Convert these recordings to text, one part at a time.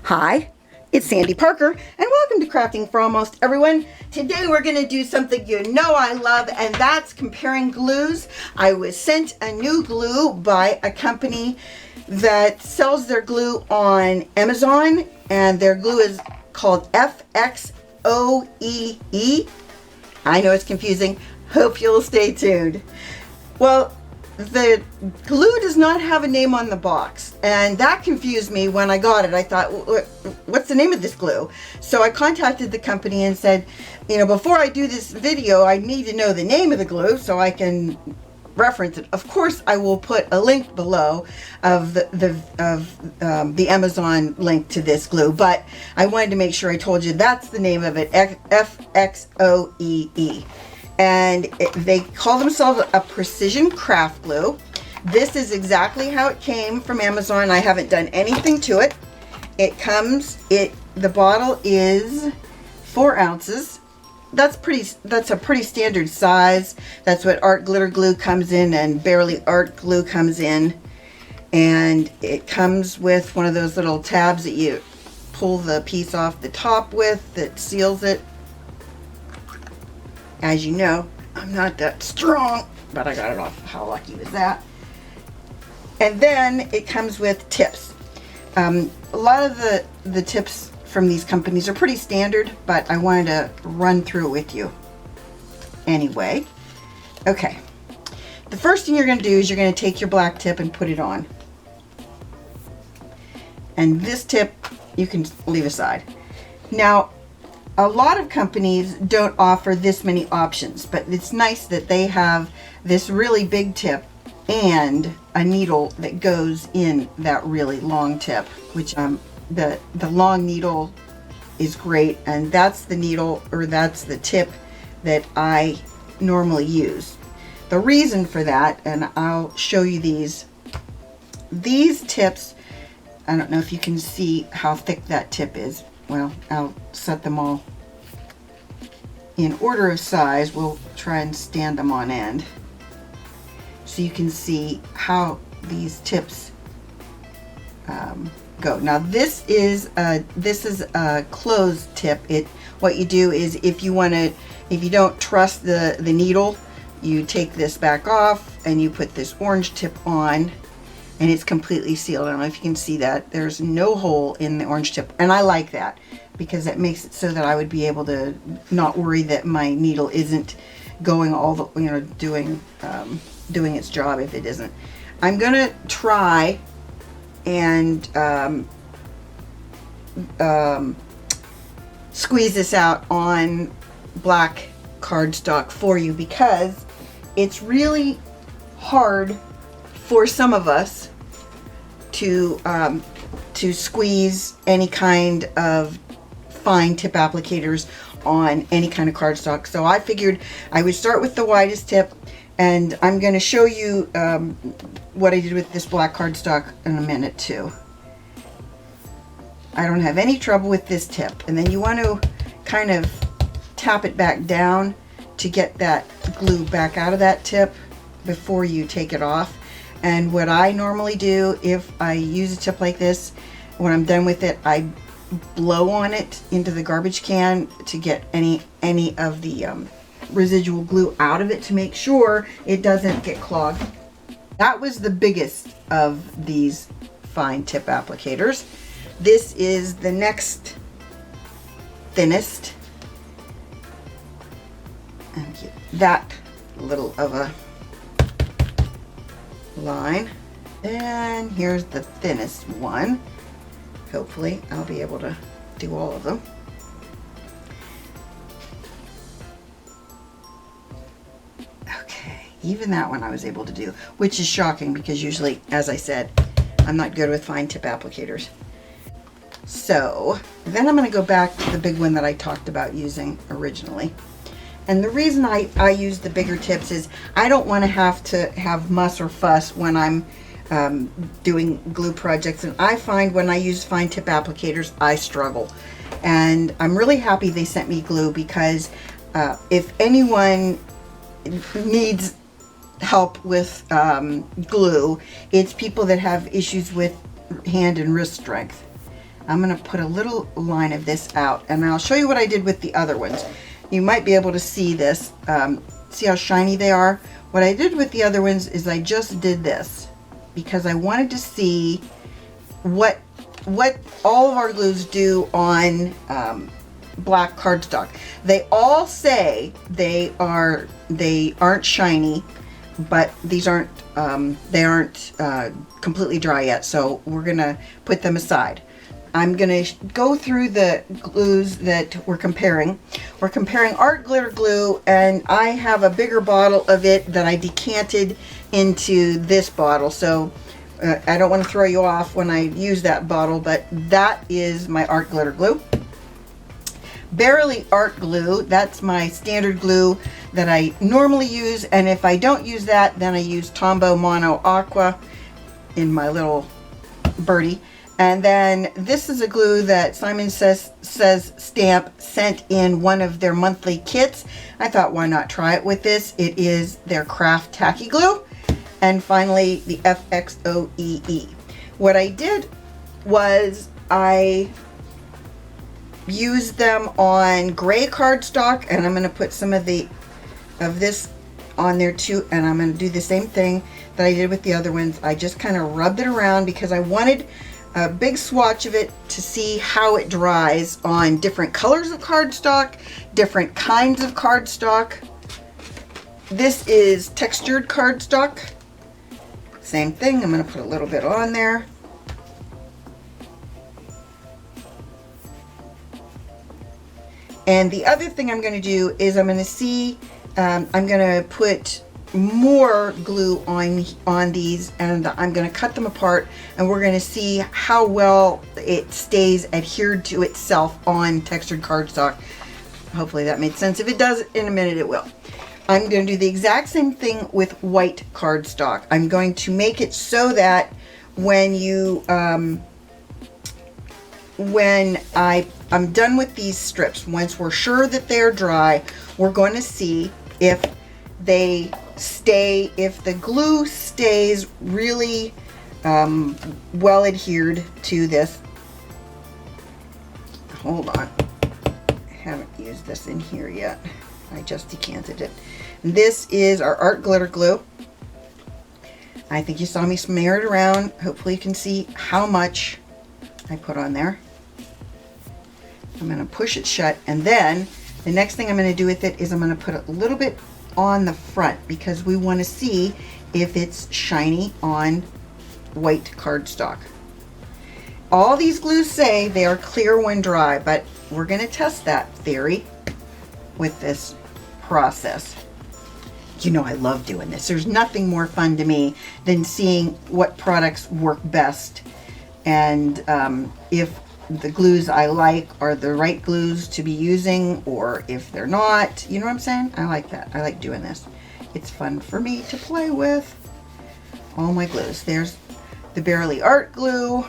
Hi, it's Sandy Parker, and welcome to Crafting for Almost Everyone. Today we're going to do something you know I love, and that's comparing glues. I was sent a new glue by a company that sells their glue on Amazon, and their glue is called FXOEE. I know it's confusing. Hope you'll stay tuned. Well, the glue does not have a name on the box, and that confused me when I got it. I thought, what's the name of this glue? So I contacted the company and said, you know, before I do this video, I need to know the name of the glue so I can reference it. Of course, I will put a link below of the Amazon link to this glue, but I wanted to make sure I told you that's the name of it, FXOEE. And they call themselves a Precision Craft Glue. This is exactly how it came from Amazon. I haven't done anything to it. The bottle is 4 ounces. That's a pretty standard size. That's what art glitter glue comes in, and barely art glue comes in. And it comes with one of those little tabs that you pull the piece off the top with that seals it. As you know, I'm not that strong, but I got it off. How lucky was that? And then it comes with tips. A lot of the tips from these companies are pretty standard, but I wanted to run through it with you anyway. Okay. The first thing you're going to do is you're going to take your black tip and put it on. And this tip you can leave aside. Now, a lot of companies don't offer this many options, but it's nice that they have this really big tip and a needle that goes in that really long tip, which the long needle is great, and that's the needle, or that's the tip that I normally use. The reason for that, and I'll show you these tips. I don't know if you can see how thick that tip is. Well, I'll set them all in order of size. We'll try and stand them on end so you can see how these tips go. Now this is a closed tip. What you do is if you don't trust the needle, you take this back off and you put this orange tip on, and it's completely sealed. I don't know if you can see that. There's no hole in the orange tip, and I like that because it makes it so that I would be able to not worry that my needle isn't going all the, you know, doing its job if it isn't. I'm gonna try and squeeze this out on black cardstock for you, because it's really hard for some of us to squeeze any kind of fine tip applicators on any kind of cardstock. So I figured I would start with the widest tip, and I'm going to show you what I did with this black cardstock in a minute too. I don't have any trouble with this tip, and then you want to kind of tap it back down to get that glue back out of that tip before you take it off. And what I normally do if I use a tip like this, when I'm done with it, I blow on it into the garbage can to get any of the residual glue out of it, to make sure it doesn't get clogged. That was the biggest of these fine tip applicators. This is the next thinnest, and get that little of a line, and here's the thinnest one. Hopefully I'll be able to do all of them. Okay, even that one I was able to do, which is shocking because usually, as I said, I'm not good with fine tip applicators. So then I'm going to go back to the big one that I talked about using originally. And the reason I use the bigger tips is I don't want to have muss or fuss when I'm doing glue projects, and I find when I use fine tip applicators I struggle. And I'm really happy they sent me glue, because if anyone needs help with glue, it's people that have issues with hand and wrist strength. I'm going to put a little line of this out, and I'll show you what I did with the other ones. You might be able to see this. See how shiny they are? What I did with the other ones is I just did this because I wanted to see what all of our glues do on black cardstock. They all say they aren't shiny, but these aren't they aren't completely dry yet, so we're gonna put them aside. I'm gonna go through the glues that we're comparing. We're comparing art glitter glue, and I have a bigger bottle of it that I decanted into this bottle, so I don't want to throw you off when I use that bottle, but that is my art glitter glue. Barely Art Glue, that's my standard glue that I normally use, and if I don't use that, then I use Tombow Mono Aqua in my little birdie. And then this is a glue that Simon Says Stamp sent in one of their monthly kits. I thought, why not try it with this? It is their craft tacky glue. And finally, the FXOEE. What I did was I used them on gray cardstock, and I'm going to put some of this on there too, and I'm going to do the same thing that I did with the other ones. I just kind of rubbed it around because I wanted a big swatch of it to see how it dries on different colors of cardstock, different kinds of cardstock. This is textured cardstock. Same thing, I'm going to put a little bit on there. And the other thing I'm going to do is I'm going to see, I'm going to put more glue on these, and I'm going to cut them apart, and we're going to see how well it stays adhered to itself on textured cardstock. Hopefully that made sense. If it does, in a minute it will. I'm going to do the exact same thing with white cardstock. I'm going to make it so that when you when I'm done with these strips, once we're sure that they're dry, we're going to see if they stay, if the glue stays really well adhered to this. Hold on, I haven't used this in here yet. I just decanted it. And this is our art glitter glue. I think you saw me smear it around. Hopefully you can see how much I put on there. I'm going to push it shut, and then the next thing I'm going to do with it is I'm going to put a little bit on the front because we want to see if it's shiny on white cardstock. All these glues say they are clear when dry, but we're going to test that theory with this process. You know I love doing this. There's nothing more fun to me than seeing what products work best, and if the glues I like are the right glues to be using, or if they're not, you know what I'm saying? I like that. I like doing this. It's fun for me to play with all my glues. There's the Barely Art Glue,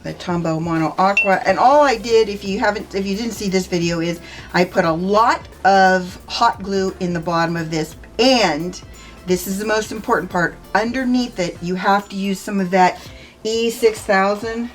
the Tombow Mono Aqua, and all I did, if you didn't see this video, is I put a lot of hot glue in the bottom of this, and this is the most important part. Underneath it, you have to use some of that E6000.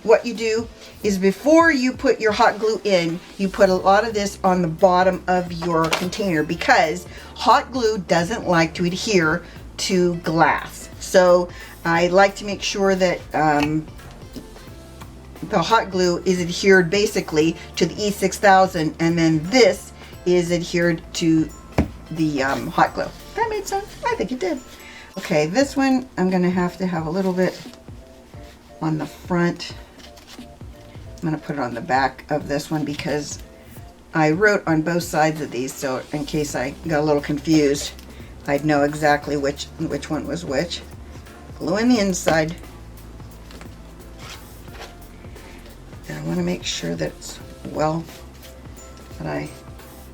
What you do is before you put your hot glue in, you put a lot of this on the bottom of your container because hot glue doesn't like to adhere to glass. So I like to make sure that the hot glue is adhered basically to the E6000, and then this is adhered to the hot glue. That made sense? I think it did. Okay, this one I'm going to have a little bit on the front. I'm going to put it on the back of this one because I wrote on both sides of these, so in case I got a little confused, I'd know exactly which one was which. Glue in the inside. And I want to make sure that it's well, that I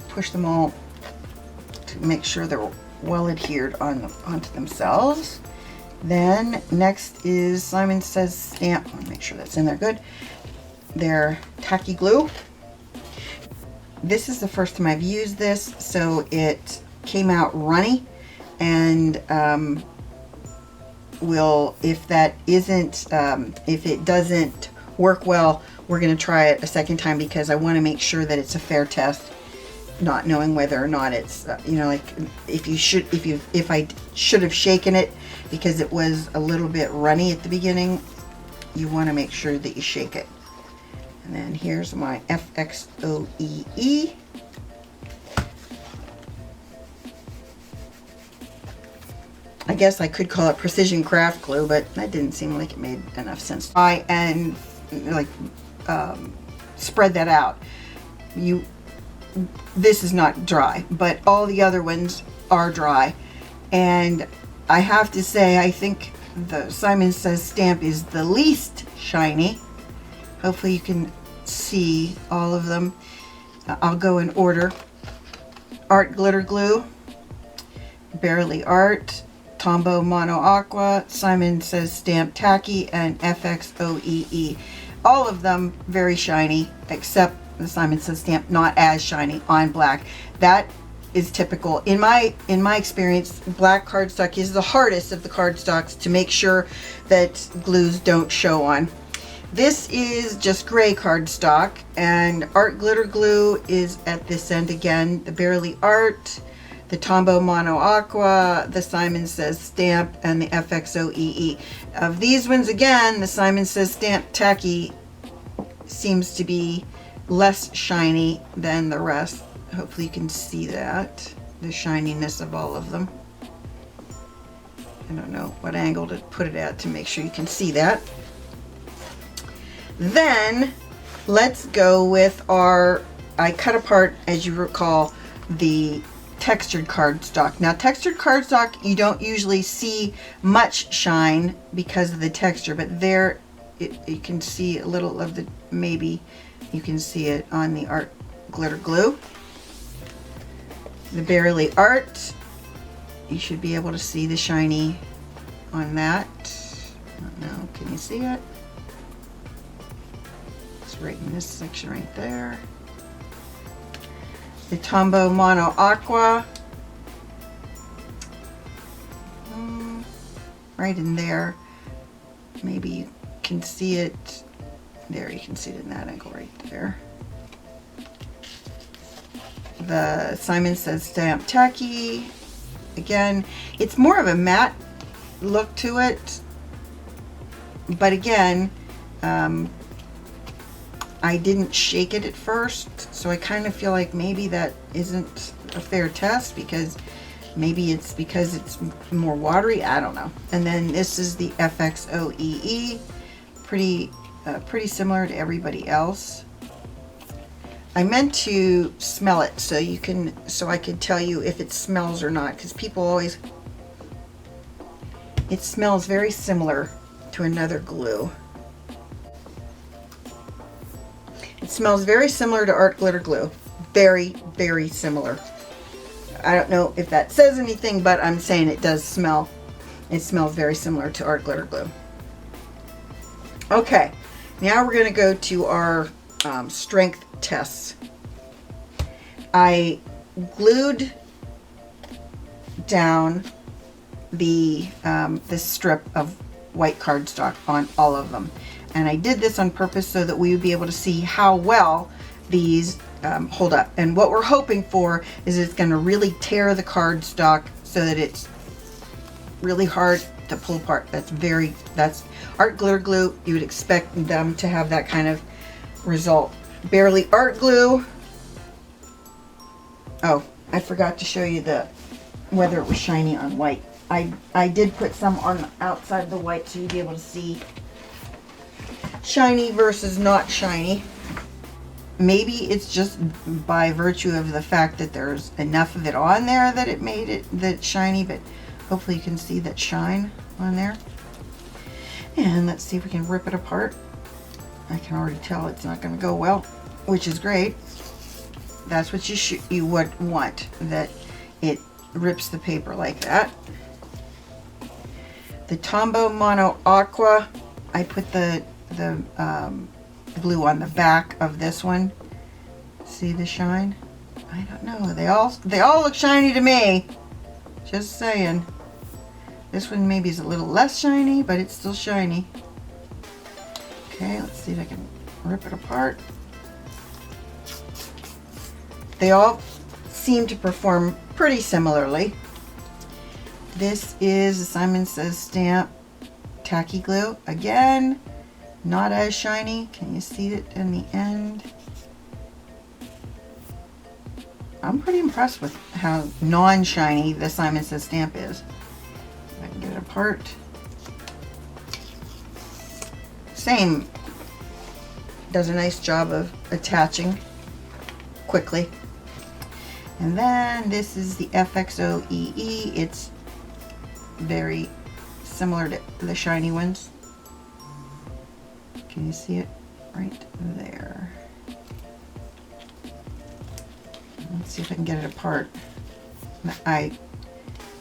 push them all to make sure they're well adhered onto themselves. Then next is Simon Says Stamp. I want to make sure that's in there good. Their Tacky Glue. This is the first time I've used this, so it came out runny, and if that isn't, if it doesn't work well, we're going to try it a second time, because I want to make sure that it's a fair test, not knowing whether or not it's, you know, like if I should have shaken it because it was a little bit runny at the beginning, you want to make sure that you shake it. And then here's my FXOEE. I guess I could call it Precision Craft Glue, but that didn't seem like it made enough sense. And like spread that out. This is not dry, but all the other ones are dry. And I have to say, I think the Simon Says stamp is the least shiny. Hopefully you can see all of them. I'll go in order. Art Glitter Glue, Barely Art, Tombow Mono Aqua, Simon Says Stamp Tacky, and FXOEE. All of them very shiny, except the Simon Says Stamp not as shiny on black. That is typical. In my experience, black cardstock is the hardest of the cardstocks to make sure that glues don't show on. This is just gray cardstock, and Art Glitter Glue is at this end again. The Barely Art, the Tombow Mono Aqua, the Simon Says Stamp, and the FXOEE. Of these ones, again, the Simon Says Stamp Tacky seems to be less shiny than the rest. Hopefully you can see that, the shininess of all of them. I don't know what angle to put it at to make sure you can see that. Then let's go with our, I cut apart, as you recall, the textured cardstock. Now textured cardstock, you don't usually see much shine because of the texture, but there you can see a little of the, maybe you can see it on the Art Glitter Glue. The Barely Art, you should be able to see the shiny on that. I don't know, can you see it? It's right in this section right there. The Tombow Mono Aqua, right in there. Maybe you can see it there. You can see it in that angle right there. The Simon Says Stamp Tacky, again, it's more of a matte look to it, but again, I didn't shake it at first, so I kind of feel like maybe that isn't a fair test, because maybe it's because it's more watery, I don't know. And then this is the FXOEE, pretty similar to everybody else. I meant to smell it so I could tell you if it smells or not, because people always, it smells very similar to another glue. It smells very similar to Art Glitter Glue. Very, very similar. I don't know if that says anything, but I'm saying it does smell. It smells very similar to Art Glitter Glue. Okay, now we're going to go to our strength tests. I glued down this strip of white cardstock on all of them, and I did this on purpose so that we would be able to see how well these hold up. And what we're hoping for is it's going to really tear the cardstock so that it's really hard to pull apart. That's Art Glitter Glue. You would expect them to have that kind of result. Barely Art Glue. Oh, I forgot to show you whether it was shiny on white. I did put some on the outside of the white so you'd be able to see shiny versus not shiny. Maybe it's just by virtue of the fact that there's enough of it on there that it made it that shiny, but hopefully you can see that shine on there. And let's see if we can rip it apart. I can already tell it's not going to go well, which is great. That's what you would want, that it rips the paper like that. The Tombow Mono Aqua, I put the glue on the back of this one. See the shine? I don't know. They all look shiny to me. Just saying. This one maybe is a little less shiny, but it's still shiny. Okay, let's see if I can rip it apart. They all seem to perform pretty similarly. This is a Simon Says stamp Tacky Glue. Again, not as shiny. Can you see it in the end? I'm pretty impressed with how non-shiny the Simon Says stamp is. If I can get it apart. Same. Does a nice job of attaching quickly. And then this is the FXOEE. It's very similar to the shiny ones. Can you see it right there? Let's see if I can get it apart. I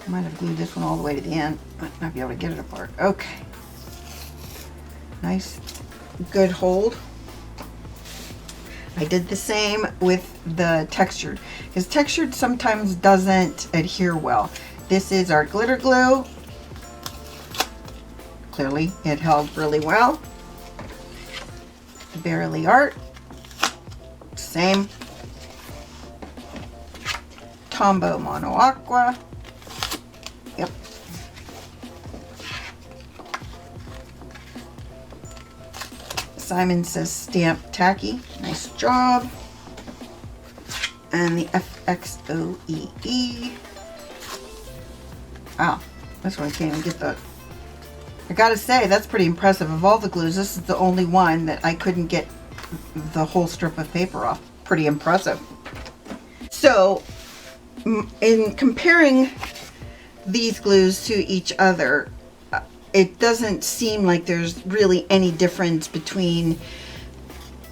might have glued this one all the way to the end. Might not be able to get it apart. Okay. Nice, good hold. I did the same with the textured, because textured sometimes doesn't adhere well. This is our glitter glue. Clearly it held really well. Barely Art, same. Tombow Mono Aqua. Yep. Simon Says stamp Tacky. Nice job. And the FXOEE. Wow, this one I can't even get the... I gotta say, that's pretty impressive. Of all the glues, this is the only one that I couldn't get the whole strip of paper off. Pretty impressive. So, in comparing these glues to each other, it doesn't seem like there's really any difference between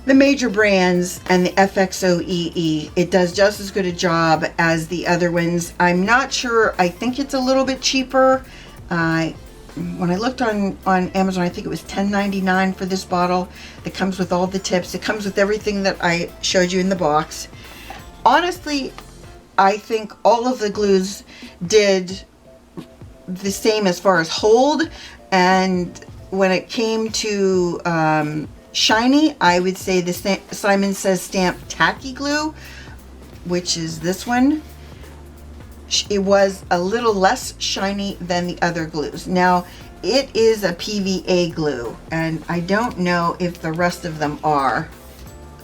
the major brands and the FXOEE. It does just as good a job as the other ones. I'm not sure. I think it's a little bit cheaper. When I looked on Amazon, I think it was $10.99 for this bottle. It comes with all the tips. It comes with everything that I showed you in the box. Honestly, I think all of the glues did the same as far as hold, and when it came to shiny, I would say the Simon Says stamp Tacky Glue, which is this one. It was a little less shiny than the other glues. Now, it is a PVA glue, and I don't know if the rest of them are.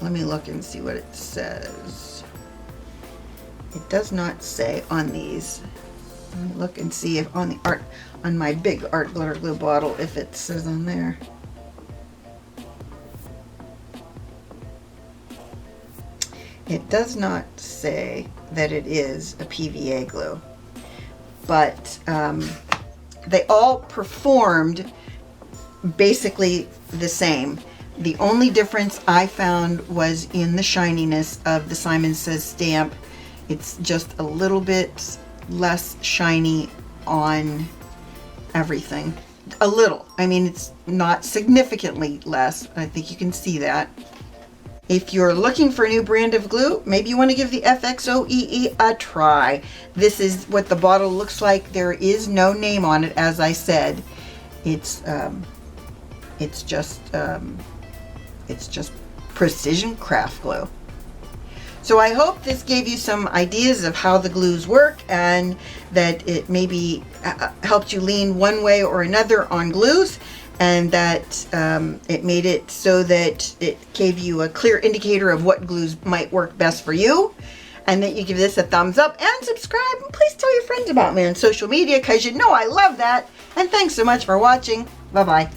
Let me look and see what it says. It does not say on these. Let me look and see if on the art, on my big art glitter glue bottle, if it says on there. It does not say that it is a PVA glue, but they all performed basically the same. The only difference I found was in the shininess of the Simon Says stamp. It's just a little bit less shiny on everything. A little. I mean, it's not significantly less. I think you can see that. If you're looking for a new brand of glue, maybe you want to give the FXOEE a try. This is what the bottle looks like. There is no name on it, as I said. It's just Precision Craft Glue. So I hope this gave you some ideas of how the glues work, and that it maybe helped you lean one way or another on glues, and that it made it so that it gave you a clear indicator of what glues might work best for you, and that you give this a thumbs up and subscribe, and please tell your friends about me on social media, because you know I love that. And thanks so much for watching. Bye-bye.